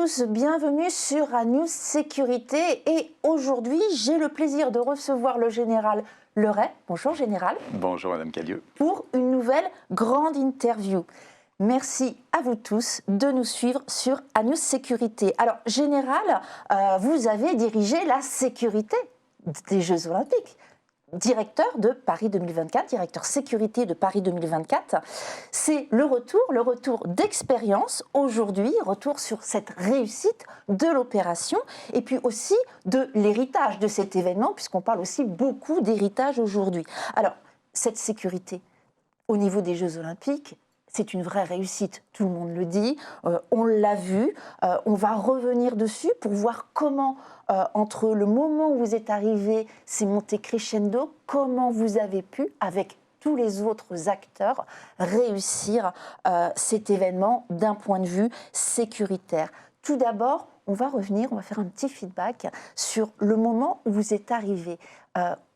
tous, bienvenue sur ANews Sécurité et aujourd'hui j'ai le plaisir de recevoir le général Leray. Bonjour général. Bonjour Madame Callio. Pour une nouvelle grande interview. Merci à vous tous de nous suivre sur ANews Sécurité. Alors général, vous avez dirigé la sécurité des Jeux Olympiques. Directeur de Paris 2024, directeur sécurité de Paris 2024. C'est le retour d'expérience aujourd'hui, retour sur cette réussite de l'opération et puis aussi de l'héritage de cet événement, puisqu'on parle aussi beaucoup d'héritage aujourd'hui. Alors, cette sécurité au niveau des Jeux Olympiques, c'est une vraie réussite, tout le monde le dit, on l'a vu, on va revenir dessus pour voir comment, entre le moment où vous êtes arrivé, c'est monté crescendo, comment vous avez pu, avec tous les autres acteurs, réussir cet événement d'un point de vue sécuritaire. Tout d'abord, on va faire un petit feedback sur le moment où vous êtes arrivé.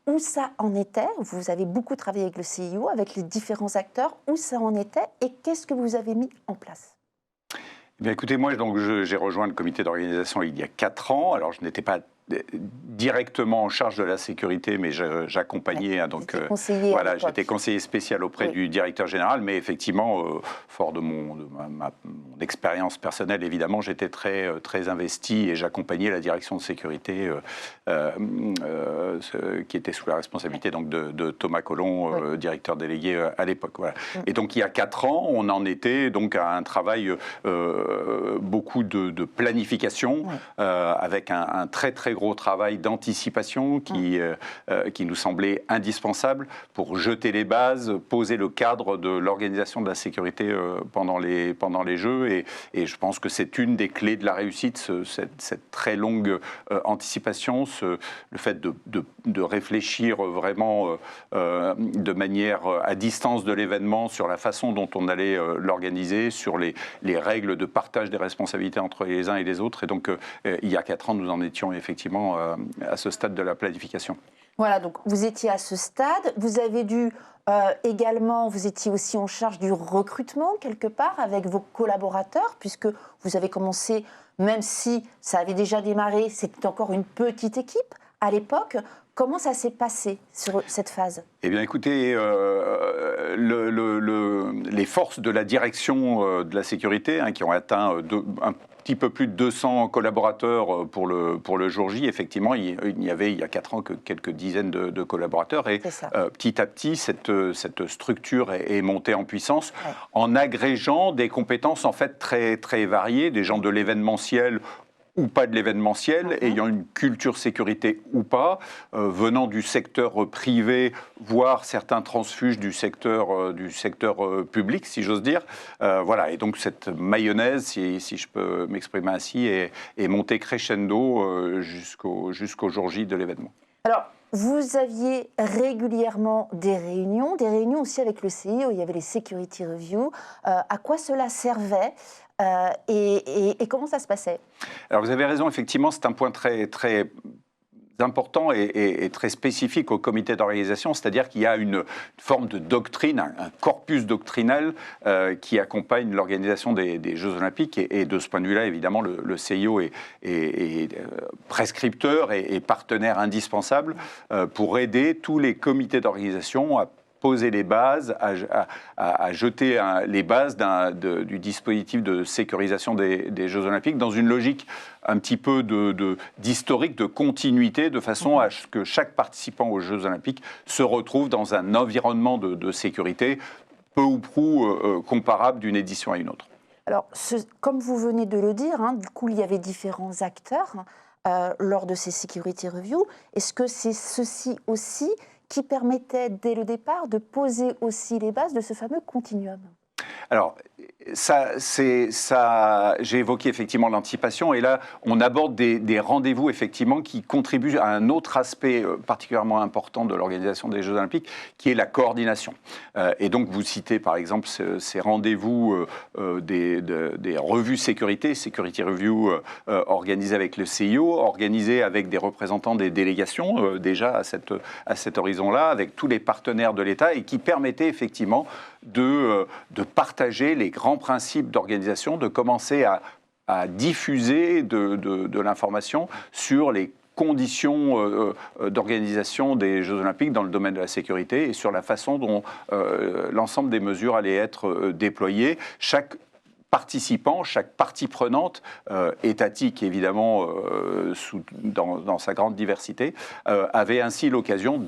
Où ça en était, vous avez beaucoup travaillé avec le CIO, avec les différents acteurs, où ça en était et qu'est-ce que vous avez mis en place? Eh bien, écoutez, moi j'ai rejoint le comité d'organisation il y a 4 ans. Alors je n'étais pas directement en charge de la sécurité, mais j'accompagnais. Donc voilà, j'étais conseiller spécial auprès du directeur général, mais effectivement, fort de mon expérience personnelle, évidemment, j'étais très investi et j'accompagnais la direction de sécurité qui était sous la responsabilité donc de Thomas Collomb, directeur délégué à l'époque. Voilà. Et donc il y a 4 ans, on en était donc à un travail beaucoup de planification avec un très gros travail d'anticipation qui nous semblait indispensable pour jeter les bases, poser le cadre de l'organisation de la sécurité pendant les Jeux. Et je pense que c'est une des clés de la réussite, cette très longue anticipation, le fait de réfléchir vraiment de manière à distance de l'événement sur la façon dont on allait l'organiser, sur les règles de partage des responsabilités entre les uns et les autres. Et donc, il y a 4 ans, nous en étions effectivement à ce stade de la planification. Voilà, donc vous étiez à ce stade, vous avez dû également, vous étiez aussi en charge du recrutement quelque part avec vos collaborateurs, puisque vous avez commencé, même si ça avait déjà démarré, c'était encore une petite équipe à l'époque. Comment ça s'est passé sur cette phase? Eh bien, écoutez, les forces de la direction de la sécurité, qui ont atteint un petit peu plus de 200 collaborateurs pour le jour J, effectivement, il y avait il y a 4 ans que quelques dizaines de collaborateurs. Et petit à petit, cette structure est montée en puissance en agrégeant des compétences en fait très variées, des gens de l'événementiel ou pas de l'événementiel, ayant une culture sécurité ou pas, venant du secteur privé, voire certains transfuges du secteur public, si j'ose dire. Voilà, et donc cette mayonnaise, si je peux m'exprimer ainsi, est montée crescendo jusqu'au jour J de l'événement. Alors, vous aviez régulièrement des réunions aussi avec le CIO, il y avait les Security Reviews. À quoi cela servait et comment ça se passait? Alors vous avez raison, effectivement, c'est un point très important et très spécifique au comité d'organisation, c'est-à-dire qu'il y a une forme de doctrine, un corpus doctrinal qui accompagne l'organisation des Jeux Olympiques et de ce point de vue-là, évidemment, le CIO est prescripteur et partenaire indispensable pour aider tous les comités d'organisation à poser les bases, à jeter les bases du dispositif de sécurisation des Jeux Olympiques dans une logique un petit peu d'historique, de continuité, de façon à ce que chaque participant aux Jeux Olympiques se retrouve dans un environnement de sécurité peu ou prou comparable d'une édition à une autre. Alors, comme vous venez de le dire, du coup, il y avait différents acteurs lors de ces Security Reviews. Est-ce que c'est ceci aussi qui permettait dès le départ de poser aussi les bases de ce fameux continuum? Alors, j'ai évoqué effectivement l'anticipation et là, on aborde des rendez-vous effectivement qui contribuent à un autre aspect particulièrement important de l'organisation des Jeux Olympiques, qui est la coordination. Et donc, vous citez par exemple ces rendez-vous des revues sécurité, Security Review, organisées avec le CIO, organisées avec des représentants des délégations déjà à cet horizon-là, avec tous les partenaires de l'État et qui permettaient effectivement de partager les grands principes d'organisation, de commencer à à diffuser de l'information sur les conditions d'organisation des Jeux Olympiques dans le domaine de la sécurité et sur la façon dont l'ensemble des mesures allaient être déployées. Chaque participant, chaque partie prenante, étatique évidemment dans sa grande diversité, avait ainsi l'occasion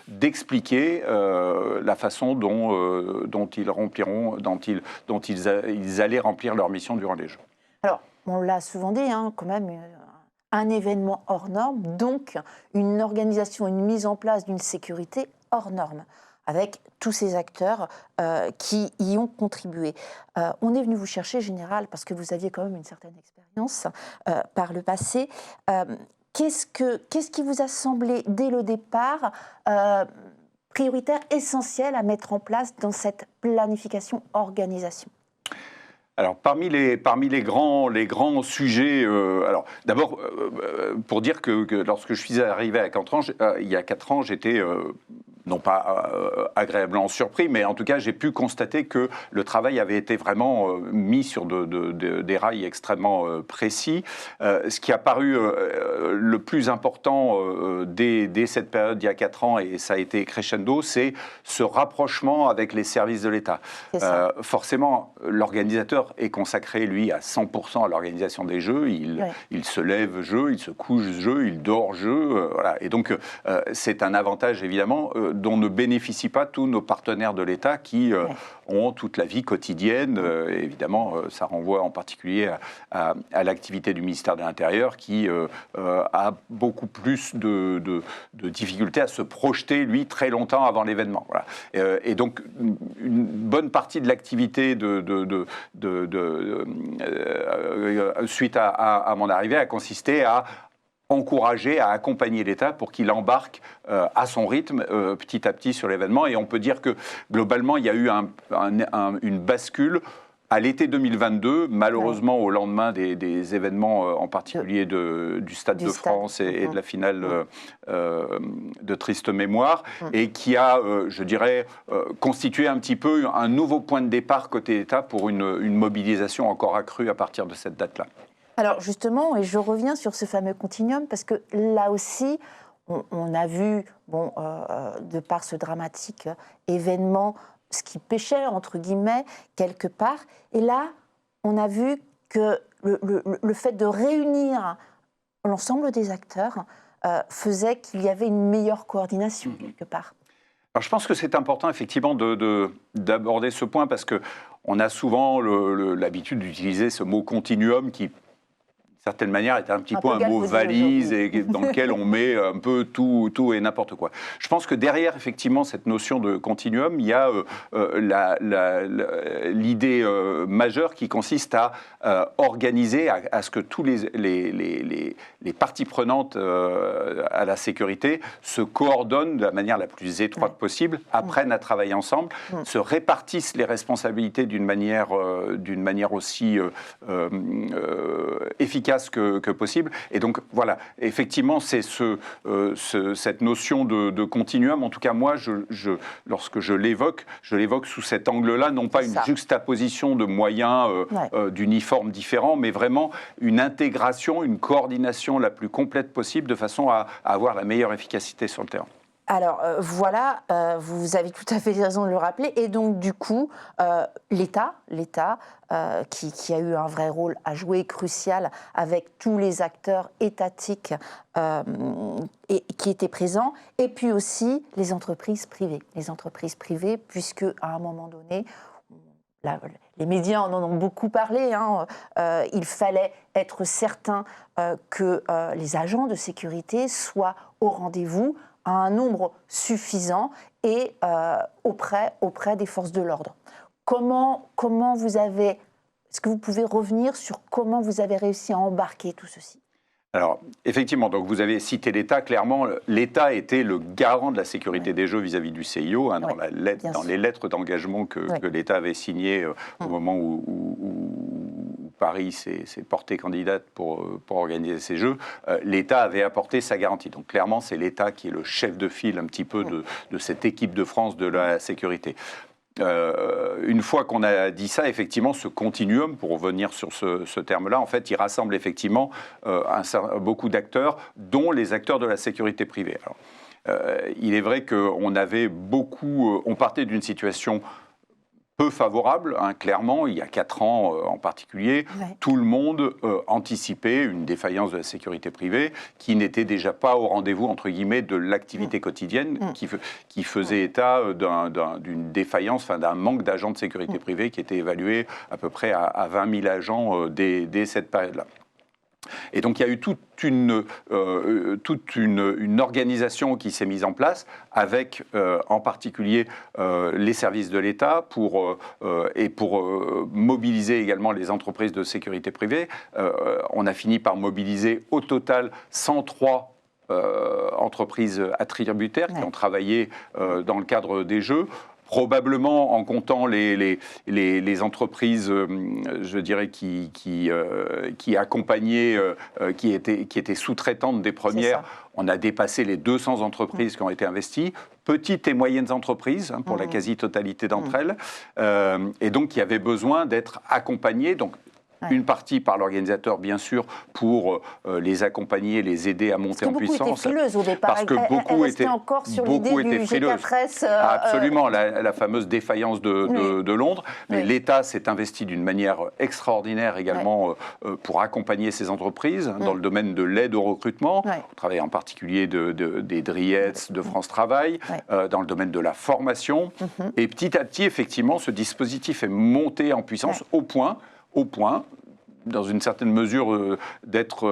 d'expliquer la façon dont ils allaient remplir leur mission durant les Jeux. Alors, on l'a souvent dit, hein, quand même, un événement hors norme, donc une organisation, une mise en place d'une sécurité hors norme, avec tous ces acteurs qui y ont contribué. On est venu vous chercher, Général, parce que vous aviez quand même une certaine expérience par le passé. Qu'est-ce qui vous a semblé, dès le départ, prioritaire, essentiel à mettre en place dans cette planification organisation ? Alors, parmi les grands sujets, alors d'abord, pour dire que lorsque je suis arrivé à 4 ans, il y a 4 ans, j'étais non pas agréablement surpris, mais en tout cas, j'ai pu constater que le travail avait été vraiment mis sur des rails extrêmement précis. Ce qui a paru le plus important dès cette période, il y a 4 ans, et ça a été crescendo, c'est ce rapprochement avec les services de l'État. Forcément, l'organisateur est consacré, lui, à 100% à l'organisation des Jeux. Il se lève jeu, il se couche jeu, il dort jeu. Voilà. Et donc, c'est un avantage, évidemment, dont ne bénéficient pas tous nos partenaires de l'État qui ont toute la vie quotidienne. Évidemment, ça renvoie en particulier à l'activité du ministère de l'Intérieur qui a beaucoup plus de difficultés à se projeter, lui, très longtemps avant l'événement. Voilà. Et donc, une bonne partie de l'activité suite à mon arrivée a consisté à encourager, à accompagner l'État pour qu'il embarque à son rythme petit à petit sur l'événement. Et on peut dire que globalement, il y a eu une bascule à l'été 2022, malheureusement au lendemain des événements, en particulier du Stade de France et de la finale de triste mémoire, et qui a, je dirais, constitué un petit peu un nouveau point de départ côté État pour une mobilisation encore accrue à partir de cette date-là. Alors justement, et je reviens sur ce fameux continuum, parce que là aussi, on a vu, de par ce dramatique événement, ce qui pêchait, entre guillemets, quelque part. Et là, on a vu que le fait de réunir l'ensemble des acteurs faisait qu'il y avait une meilleure coordination, quelque part. Alors, je pense que c'est important, effectivement, d'aborder ce point, parce qu'on a souvent l'habitude d'utiliser ce mot continuum qui, d'une certaine manière, est un petit peu un mot valise et dans lequel on met un peu tout et n'importe quoi. Je pense que derrière, effectivement, cette notion de continuum, il y a l'idée majeure qui consiste à organiser, à ce que tous les parties prenantes à la sécurité se coordonnent de la manière la plus étroite possible, apprennent à travailler ensemble, se répartissent les responsabilités d'une manière aussi efficace que possible. Et donc, voilà, effectivement, c'est cette notion de continuum. En tout cas, moi, lorsque je l'évoque sous cet angle-là, non pas une juxtaposition de moyens d'uniformes différents, mais vraiment une intégration, une coordination la plus complète possible de façon à avoir la meilleure efficacité sur le terrain. Alors voilà, vous avez tout à fait raison de le rappeler. Et donc du coup, l'État qui a eu un vrai rôle à jouer, crucial, avec tous les acteurs étatiques qui étaient présents, et puis aussi les entreprises privées. Les entreprises privées, puisque à un moment donné, les médias en ont beaucoup parlé, il fallait être certain que les agents de sécurité soient au rendez-vous, à un nombre suffisant et auprès des forces de l'ordre. Comment vous avez... Est-ce que vous pouvez revenir sur comment vous avez réussi à embarquer tout ceci ? Alors, effectivement, donc vous avez cité l'État. Clairement, l'État était le garant de la sécurité des Jeux vis-à-vis du CIO, dans les lettres d'engagement que l'État avait signées au moment où Paris s'est porté candidate pour organiser ces Jeux. L'État avait apporté sa garantie. Donc, clairement, c'est l'État qui est le chef de file un petit peu de cette équipe de France de la sécurité. une fois qu'on a dit ça, effectivement, ce continuum, pour revenir sur ce terme-là, en fait, il rassemble effectivement beaucoup d'acteurs, dont les acteurs de la sécurité privée. Alors, il est vrai qu'on avait on partait d'une situation peu favorable, hein, clairement, il y a 4 ans en particulier, tout le monde anticipait une défaillance de la sécurité privée qui n'était déjà pas au rendez-vous, entre guillemets, de l'activité quotidienne, qui faisait état d'une défaillance, enfin, d'un manque d'agents de sécurité privée qui était évalué à peu près à 20 000 agents dès cette période-là. Et donc il y a eu toute une organisation qui s'est mise en place avec en particulier les services de l'État pour mobiliser également les entreprises de sécurité privée. On a fini par mobiliser au total 103 entreprises attributaires qui ont travaillé dans le cadre des Jeux. Probablement en comptant les entreprises, je dirais, qui accompagnaient, qui étaient sous-traitantes des premières. On a dépassé les 200 entreprises qui ont été investies, petites et moyennes entreprises, hein, pour la quasi-totalité d'entre elles. Et donc, il y avait besoin d'être accompagnées. Donc, une partie par l'organisateur, bien sûr, pour les accompagner, les aider à monter en puissance. Beaucoup étaient frileuses au départ. Parce que beaucoup étaient encore sur l'idée du GK13. Absolument, la fameuse défaillance de Londres. Mais l'État s'est investi d'une manière extraordinaire également pour accompagner ces entreprises dans le domaine de l'aide au recrutement. On travaille en particulier des DRIETS, de France Travail, dans le domaine de la formation. Et petit à petit, effectivement, ce dispositif est monté en puissance au point, dans une certaine mesure, d'être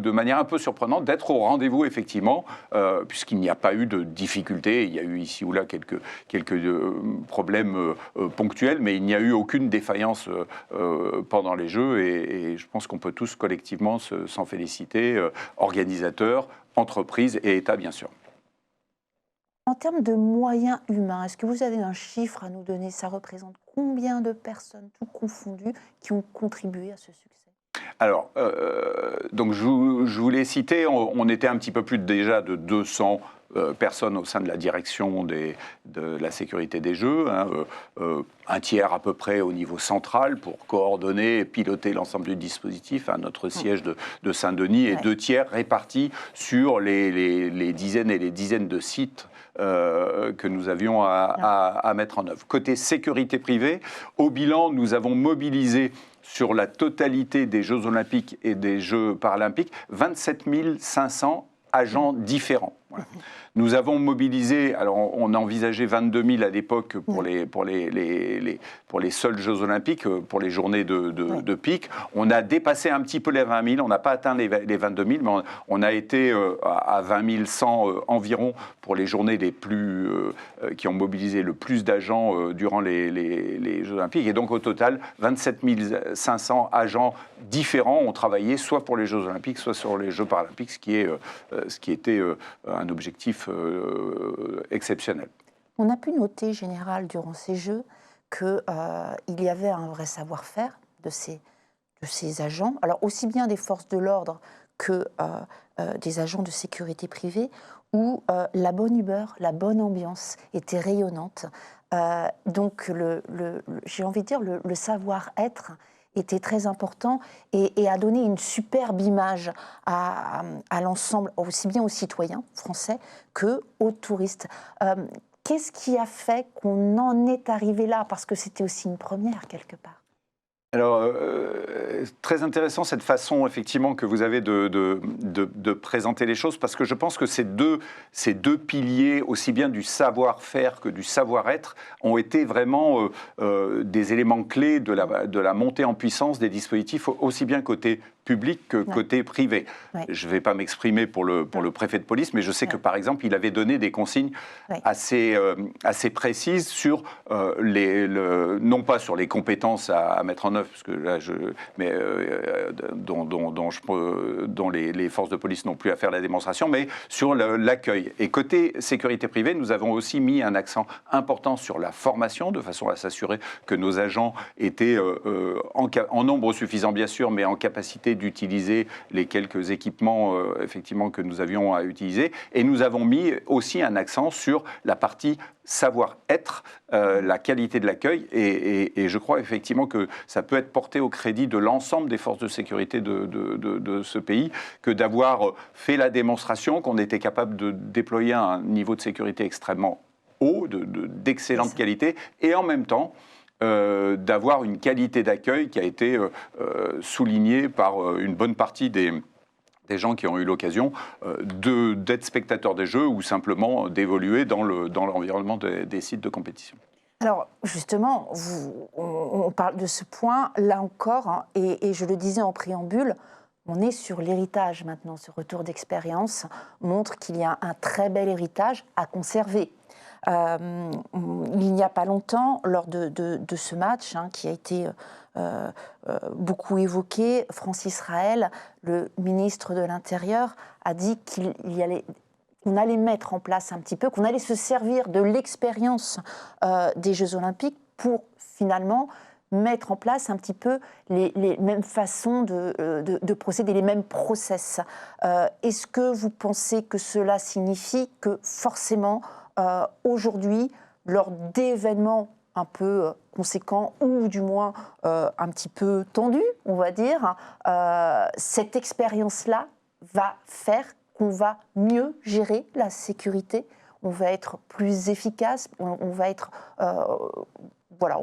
de manière un peu surprenante, d'être au rendez-vous, effectivement, puisqu'il n'y a pas eu de difficultés. Il y a eu ici ou là quelques problèmes ponctuels, mais il n'y a eu aucune défaillance pendant les Jeux, et je pense qu'on peut tous collectivement s'en féliciter, organisateurs, entreprises et État, bien sûr. En termes de moyens humains, est-ce que vous avez un chiffre à nous donner? Ça représente combien de personnes, tout confondues, qui ont contribué à ce succès? Alors, donc je vous l'ai cité, on était un petit peu plus déjà de 200 personnes au sein de la direction de la sécurité des Jeux, hein, un tiers à peu près au niveau central pour coordonner et piloter l'ensemble du dispositif à notre siège de Saint-Denis, et 2 tiers répartis sur les dizaines et les dizaines de sites que nous avions à mettre en œuvre. Côté sécurité privée, au bilan, nous avons mobilisé sur la totalité des Jeux Olympiques et des Jeux Paralympiques 27 500 agents différents. Voilà. Nous avons mobilisé, alors on a envisagé 22 000 à l'époque pour les seuls Jeux Olympiques, pour les journées de pic. On a dépassé un petit peu les 20 000, on n'a pas atteint les 22 000, mais on a été à 20 100 environ pour les journées qui ont mobilisé le plus d'agents durant les Jeux Olympiques. Et donc au total, 27 500 agents différents ont travaillé soit pour les Jeux Olympiques, soit sur les Jeux Paralympiques, ce qui était un objectif exceptionnel. On a pu noter, Général, durant ces Jeux, qu'il y avait un vrai savoir-faire de ces agents, alors aussi bien des forces de l'ordre que des agents de sécurité privée, où la bonne humeur, la bonne ambiance était rayonnante. Donc, j'ai envie de dire, le savoir-être était très important et a donné une superbe image à l'ensemble, aussi bien aux citoyens français qu'aux touristes. Qu'est-ce qui a fait qu'on en est arrivé là? Parce que c'était aussi une première quelque part. Alors, très intéressant cette façon, effectivement, que vous avez de présenter les choses, parce que je pense que ces deux piliers, aussi bien du savoir-faire que du savoir-être, ont été vraiment des éléments clés de la montée en puissance des dispositifs, aussi bien côté public que côté privé. Je ne vais pas m'exprimer pour le préfet de police, mais je sais que, par exemple, il avait donné des consignes assez précises sur non pas sur les compétences à mettre en œuvre, parce que là, dont les forces de police n'ont plus à faire la démonstration, mais sur l'accueil. Et côté sécurité privée, nous avons aussi mis un accent important sur la formation, de façon à s'assurer que nos agents étaient en nombre suffisant, bien sûr, mais en capacité possibilité d'utiliser les quelques équipements effectivement que nous avions à utiliser. Et nous avons mis aussi un accent sur la partie savoir-être, la qualité de l'accueil, et je crois effectivement que ça peut être porté au crédit de l'ensemble des forces de sécurité de ce pays, que d'avoir fait la démonstration qu'on était capable de déployer un niveau de sécurité extrêmement haut, d'excellente qualité, et en même temps d'avoir une qualité d'accueil qui a été soulignée par une bonne partie des gens qui ont eu l'occasion d'être spectateurs des Jeux ou simplement d'évoluer dans l'environnement des sites de compétition. Alors justement, on parle de ce point, là encore, hein, et je le disais en préambule, on est sur l'héritage maintenant. Ce retour d'expérience montre qu'il y a un très bel héritage à conserver. Il n'y a pas longtemps, lors de ce match hein, qui a été beaucoup évoqué, Francis Raël, le ministre de l'Intérieur, a dit qu'on allait mettre en place un petit peu, qu'on allait se servir de l'expérience des Jeux Olympiques pour finalement mettre en place un petit peu les mêmes façons de procéder, les mêmes process. Est-ce que vous pensez que cela signifie que forcément, aujourd'hui, lors d'événements un peu conséquents ou du moins un petit peu tendus, on va dire, cette expérience-là va faire qu'on va mieux gérer la sécurité, on va être plus efficace, on va être... voilà.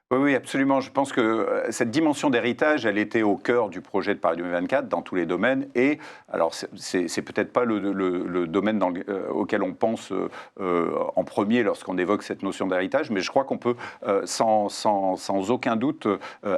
Oui, absolument. Je pense que cette dimension d'héritage, elle était au cœur du projet de Paris 2024 dans tous les domaines. Et alors, c'est peut-être pas le domaine auquel on pense en premier lorsqu'on évoque cette notion d'héritage, mais je crois qu'on peut sans aucun doute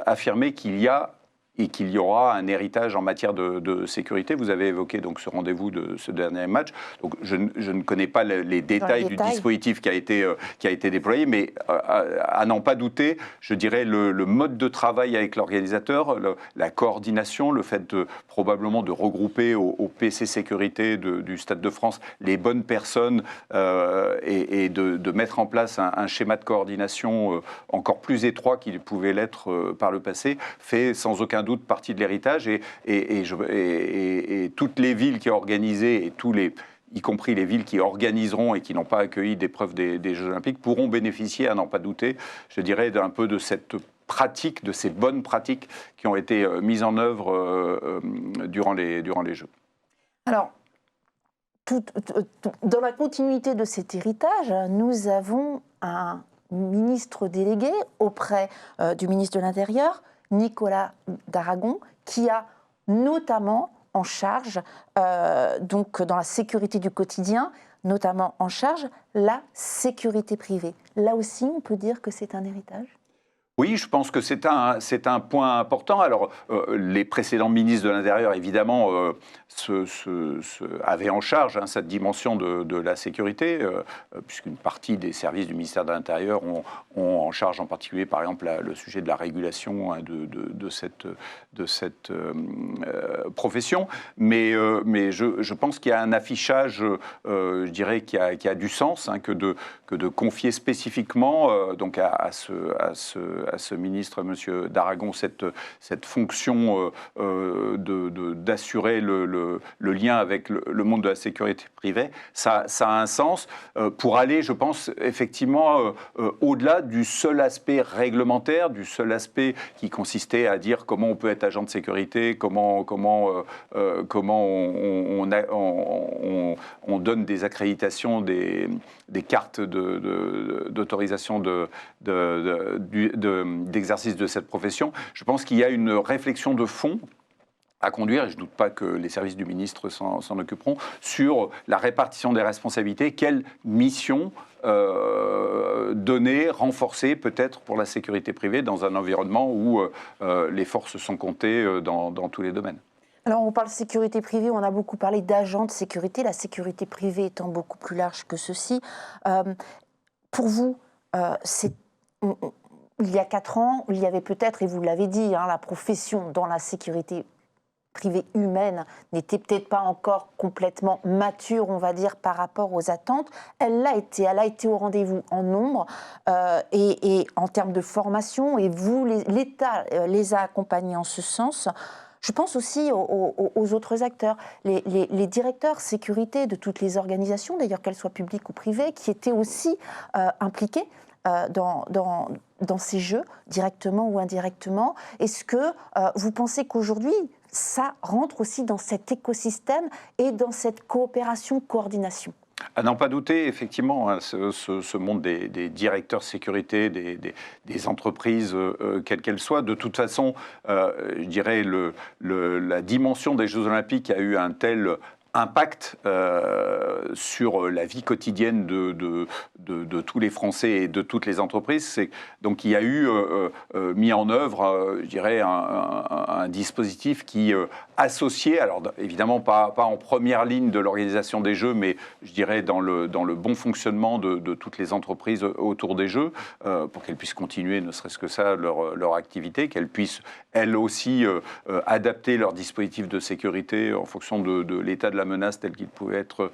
affirmer qu'il y a et qu'il y aura un héritage en matière de sécurité. Vous avez évoqué donc ce rendez-vous de ce dernier match. Donc je ne connais pas les détails du dispositif qui a été déployé, mais à n'en pas douter, je dirais le mode de travail avec l'organisateur, la coordination, le fait probablement de regrouper au PC sécurité du Stade de France les bonnes personnes et de mettre en place un schéma de coordination encore plus étroit qu'il pouvait l'être par le passé, fait sans aucun doute partie de l'héritage et toutes les villes qui ont organisé et y compris les villes qui organiseront et qui n'ont pas accueilli d'épreuves des Jeux Olympiques, pourront bénéficier, à n'en pas douter, je dirais, d'un peu de cette pratique, de ces bonnes pratiques qui ont été mises en œuvre durant les Jeux. Alors, dans la continuité de cet héritage, nous avons un ministre délégué auprès du ministre de l'Intérieur, Nicolas Daragon, qui a notamment en charge, donc dans la sécurité du quotidien, notamment en charge la sécurité privée. Là aussi, on peut dire que c'est un héritage ? Oui, je pense que c'est un point important. Alors, les précédents ministres de l'Intérieur, évidemment, avaient en charge cette dimension de la sécurité, puisqu'une partie des services du ministère de l'Intérieur ont en charge en particulier, par exemple, le sujet de la régulation de cette profession. Mais je pense qu'il y a un affichage, je dirais, qui a du sens, que de confier spécifiquement donc à ce ministre, M. Daragon, cette fonction d'assurer le lien avec le monde de la sécurité privée. Ça a un sens pour aller, je pense, effectivement, au-delà du seul aspect réglementaire, du seul aspect qui consistait à dire comment on peut être agent de sécurité, comment on donne des accréditations, des cartes d'autorisation d'exercice de cette profession. Je pense qu'il y a une réflexion de fond à conduire, et je ne doute pas que les services du ministre s'en occuperont, sur la répartition des responsabilités, quelle mission donner, renforcer peut-être pour la sécurité privée dans un environnement où les forces sont comptées dans tous les domaines. Alors on parle de sécurité privée, on a beaucoup parlé d'agents de sécurité, la sécurité privée étant beaucoup plus large que ceci. Pour vous, il y a 4 ans, il y avait peut-être, et vous l'avez dit, la profession dans la sécurité privée humaine n'était peut-être pas encore complètement mature, on va dire, par rapport aux attentes. Elle a été au rendez-vous en nombre et en termes de formation, et vous, l'État les a accompagnés en ce sens. Je pense aussi aux autres acteurs, les directeurs sécurité de toutes les organisations, d'ailleurs qu'elles soient publiques ou privées, qui étaient aussi impliqués dans ces jeux, directement ou indirectement. Est-ce que vous pensez qu'aujourd'hui, ça rentre aussi dans cet écosystème et dans cette coopération, coordination? À n'en pas douter, effectivement, hein, ce monde des directeurs sécurité, des entreprises, quelles qu'elles soient, de toute façon, je dirais, la dimension des Jeux Olympiques a eu un tel impact sur la vie quotidienne de tous les Français et de toutes les entreprises. Donc il y a eu mis en œuvre, je dirais, un dispositif qui associait, alors évidemment pas en première ligne de l'organisation des Jeux, mais je dirais dans le bon fonctionnement de toutes les entreprises autour des Jeux, pour qu'elles puissent continuer, ne serait-ce que ça, leur activité, qu'elles puissent elles aussi adapter leur dispositif de sécurité en fonction de l'état de la menace tel qu'il pouvait être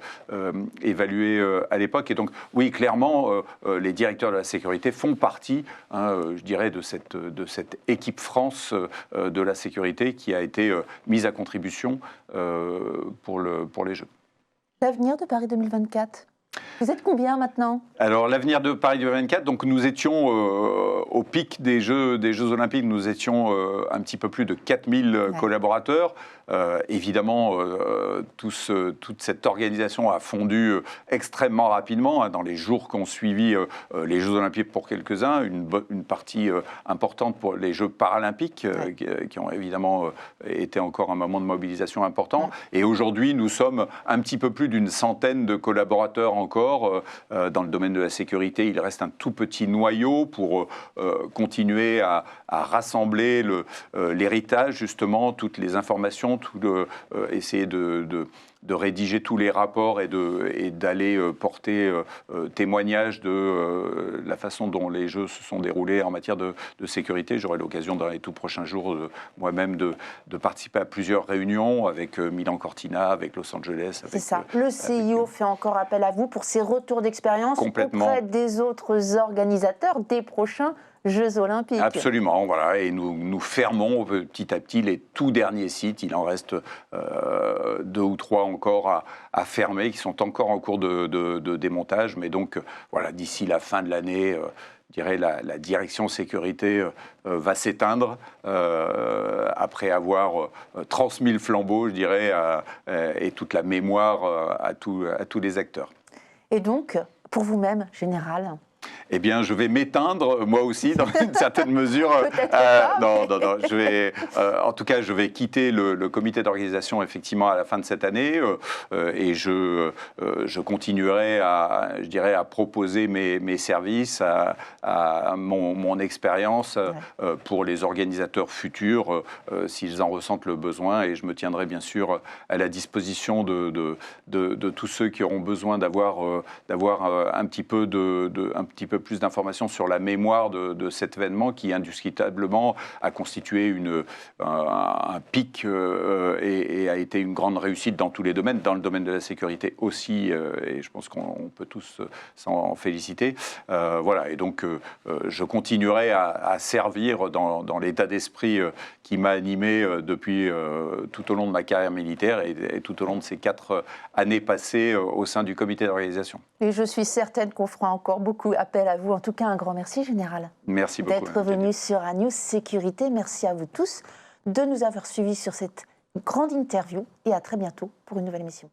évalué à l'époque. Et donc, oui, clairement, les directeurs de la sécurité font partie, hein, je dirais, de cette équipe France de la sécurité qui a été mise à contribution pour les Jeux. L'avenir de Paris 2024 ? Vous êtes combien maintenant? Alors l'avenir de Paris 2024, donc nous étions au pic des Jeux Olympiques, nous étions un petit peu plus de 4000 collaborateurs. Évidemment, toute cette organisation a fondu extrêmement rapidement hein, dans les jours qui ont suivi les Jeux Olympiques pour quelques-uns, une partie importante pour les Jeux Paralympiques qui ont évidemment été encore un moment de mobilisation important. Et aujourd'hui, nous sommes un petit peu plus d'une centaine de collaborateurs encore dans le domaine de la sécurité. Il reste un tout petit noyau pour continuer à rassembler l'héritage, justement, toutes les informations, essayer de rédiger tous les rapports et d'aller porter témoignage de la façon dont les Jeux se sont déroulés en matière de sécurité. J'aurai l'occasion dans les tout prochains jours moi-même de participer à plusieurs réunions avec Milan Cortina, avec Los Angeles. C'est ça. Le CIO fait encore appel à vous pour ses retours d'expérience auprès des autres organisateurs des prochains Jeux Olympiques. Absolument, voilà. Et nous fermons petit à petit les tout derniers sites. Il en reste 2 ou 3 encore à fermer, qui sont encore en cours de démontage. Mais donc, voilà, d'ici la fin de l'année, je dirais la direction sécurité va s'éteindre après avoir transmis le flambeau, je dirais, et toute la mémoire à tous les acteurs. Et donc, pour vous-même, Général ? Eh bien, je vais m'éteindre, moi aussi, dans une certaine mesure. Non. En tout cas, je vais quitter le comité d'organisation, effectivement, à la fin de cette année. Et je continuerai à proposer mes services, à mon expérience pour les organisateurs futurs, s'ils en ressentent le besoin. Et je me tiendrai, bien sûr, à la disposition de tous ceux qui auront besoin d'avoir un petit peu plus d'informations sur la mémoire de cet événement qui indiscutablement a constitué un pic et a été une grande réussite dans tous les domaines, dans le domaine de la sécurité aussi, et je pense qu'on peut tous s'en féliciter. Voilà, et donc je continuerai à servir dans l'état d'esprit qui m'a animé depuis tout au long de ma carrière militaire et tout au long de ces 4 années passées au sein du comité d'organisation. Et je suis certaine qu'on fera encore beaucoup appel à vous. En tout cas, un grand merci, Général. Merci beaucoup. D'être venu sur ANews Sécurité. Merci à vous tous de nous avoir suivis sur cette grande interview et à très bientôt pour une nouvelle émission.